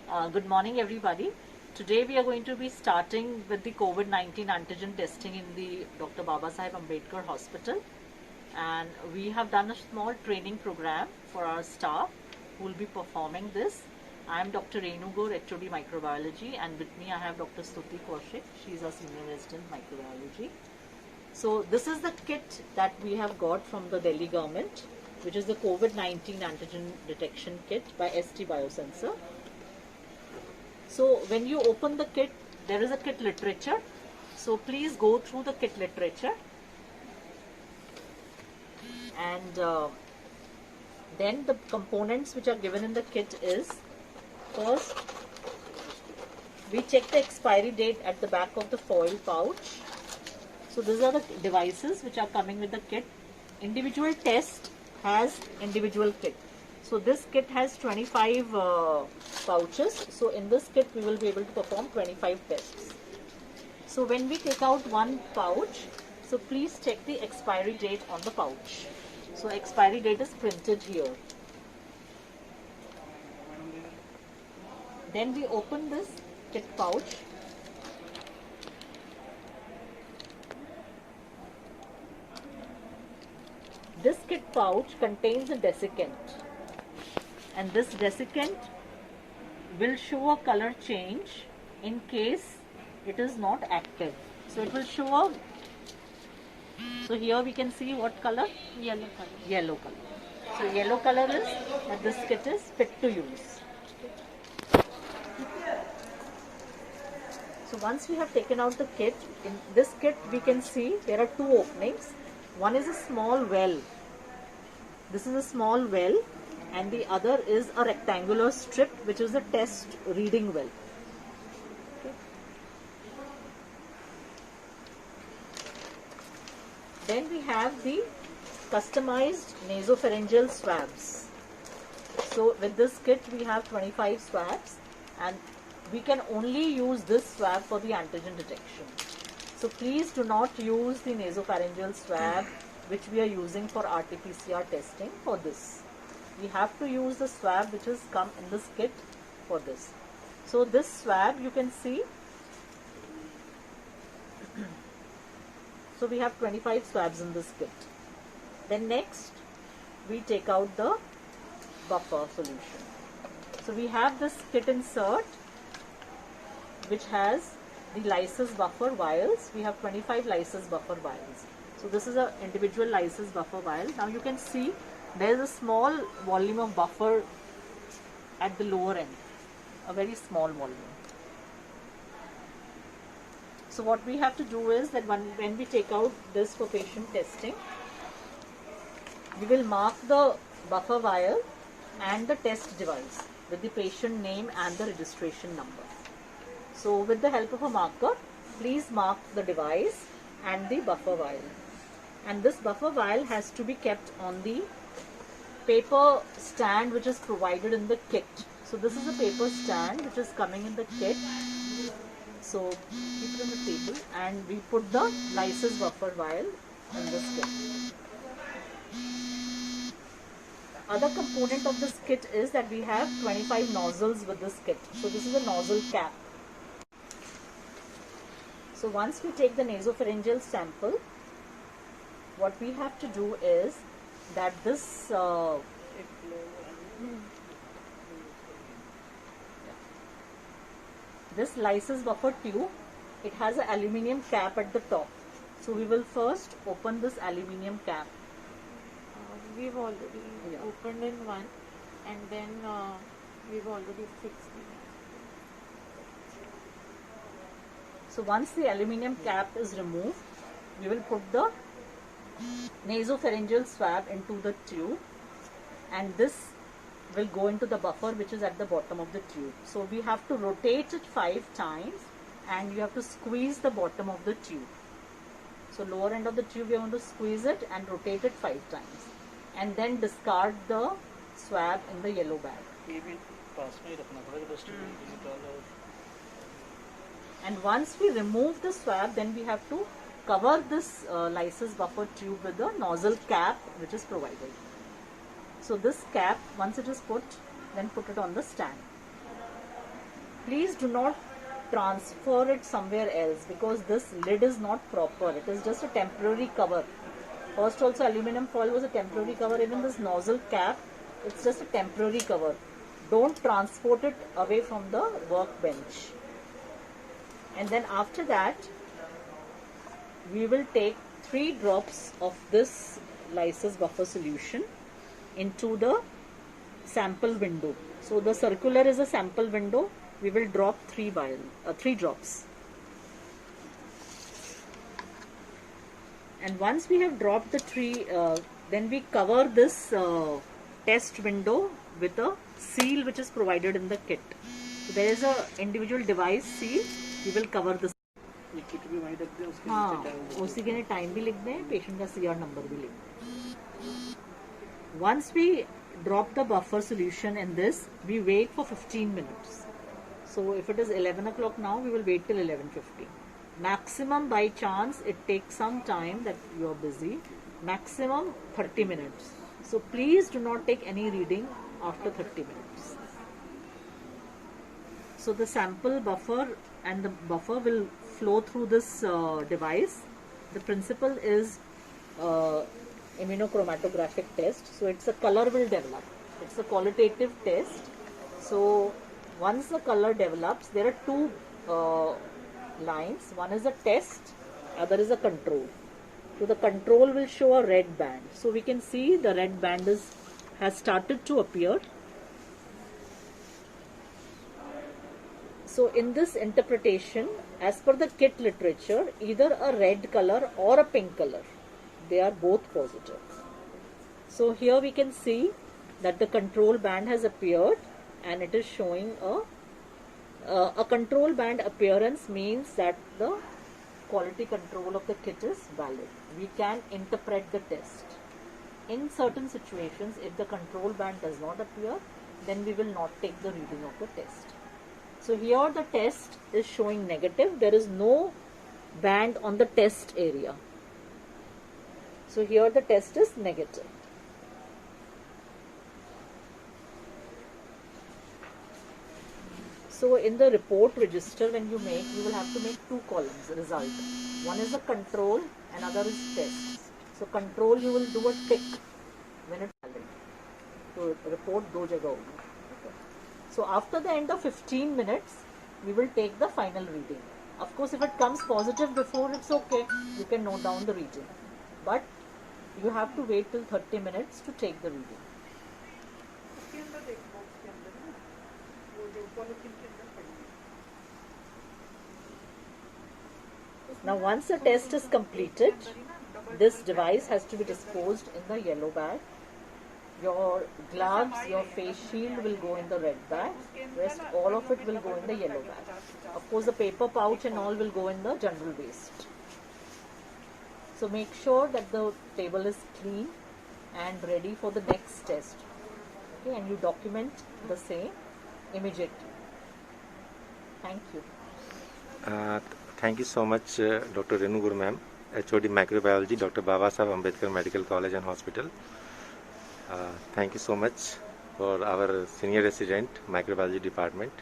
Good morning, everybody. Today we are going to be starting with the COVID-19 antigen testing in the Dr. Babasaheb Ambedkar Hospital. And we have done a small training program for our staff who will be performing this. I am Dr. Renu Gaur, HOD Microbiology, and with me I have Dr. Stuti Kaushik. She is our Senior Resident Microbiology. So this is the kit that we have got from the Delhi government, which is the COVID-19 antigen detection kit by ST Biosensor. So when you open the kit, there is a kit literature. So please go through the kit literature. And then the components which are given in the kit is, first, we check the expiry date at the back of the foil pouch. So these are the devices which are coming with the kit. Individual test has individual kit. So this kit has 25 pouches. So in this kit we will be able to perform 25 tests. So when we take out one pouch, so please check the expiry date on the pouch. So expiry date is printed here. Then we open this kit pouch. This kit pouch contains a desiccant, and this desiccant will show a color change in case it is not active. So it will show a, so here we can see what color? Yellow color. Yellow color. So yellow color is that this kit is fit to use. So once we have taken out the kit, in this kit we can see there are two openings. One is a small well. This is a small well, and the other is a rectangular strip which is a test reading well. Okay. Then we have the customized nasopharyngeal swabs. So with this kit we have 25 swabs, and we can only use this swab for the antigen detection. So please do not use the nasopharyngeal swab which we are using for RT-PCR testing for this. We have to use the swab which has come in this kit for this. So this swab you can see. So we have 25 swabs in this kit. Then next we take out the buffer solution. So we have this kit insert which has the lysis buffer vials. We have 25 lysis buffer vials. So this is an individual lysis buffer vial. Now you can see there is a small volume of buffer at the lower end, a very small volume. So what we have to do is that when we take out this for patient testing, we will mark the buffer vial and the test device with the patient name and the registration number. So with the help of a marker, please mark the device and the buffer vial. And this buffer vial has to be kept on the paper stand which is provided in the kit. So this is a paper stand which is coming in the kit. So keep it on the table and we put the lysis buffer vial in this kit. Other component of this kit is that we have 25 nozzles with this kit. So this is a nozzle cap. So once we take the nasopharyngeal sample, what we have to do is that this this lysis buffer tube, it has an aluminium cap at the top. So we will first open this aluminium cap. We've already opened in one, and then we've already fixed it. So once the aluminium cap is removed, we will put the nasopharyngeal swab into the tube, and this will go into the buffer which is at the bottom of the tube. So we have to rotate it 5 times and you have to squeeze the bottom of the tube. So lower end of the tube, we are going to squeeze it and rotate it 5 times, and then discard the swab in the yellow bag. And once we remove the swab, then we have to cover this lysis buffer tube with a nozzle cap which is provided. So this cap, once it is put, then put it on the stand. please do not transfer it somewhere else, because this lid is not proper. It is just a temporary cover. First also aluminum foil was a temporary cover. Even this nozzle cap, it's just a temporary cover. Don't transport it away from the workbench. And then after that, we will take 3 drops of this lysis buffer solution into the sample window. So the circular is a sample window. We will drop 3 drops. And once we have dropped the 3, then we cover this test window with a seal which is provided in the kit. So there is a individual device seal. We will cover this. हाँ, उसी के लिए time भी लिख दें, patient का CR number भी लिख दें. Once we drop the buffer solution in this, we wait for 15 minutes. So if it is 11 o'clock now, we will wait till 11:50. Maximum, by chance it takes some time that you are busy, maximum 30 minutes. So please do not take any reading after 30 minutes. So the sample buffer and the buffer will flow through this device. The principle is immunochromatographic test. So it's a color will develop. It's a qualitative test. So once the color develops, there are 2 lines. One is a test, other is a control. So the control will show a red band. So we can see the red band has started to appear. So in this interpretation, as per the kit literature, either a red color or a pink color, they are both positive. So here we can see that the control band has appeared, and it is showing a control band appearance means that the quality control of the kit is valid. We can interpret the test. In certain situations, if the control band does not appear, then we will not take the reading of the test. So here the test is showing negative. There is no band on the test area. So here the test is negative. So in the report register, when you will have to make 2 columns, result. One is the control, another is test. So control, you will do a tick when it's valid. So report 2 jagah hogi. Okay. So after the end of 15 minutes, we will take the final reading. Of course, if it comes positive before, it's okay. You can note down the reading. But you have to wait till 30 minutes to take the reading. Now once the test is completed, this device has to be disposed in the yellow bag. Your gloves, your face shield will go in the red bag. Rest all of it will go in the yellow bag. Of course the paper pouch and all will go in the general waste. So make sure that the table is clean and ready for the next test. Okay, and you document the same immediately. Thank you. Thank you so much, Dr. Renu Guru ma'am, HOD Microbiology, Dr. Babasaheb Ambedkar Medical College and Hospital. Thank you so much for our senior resident Microbiology department.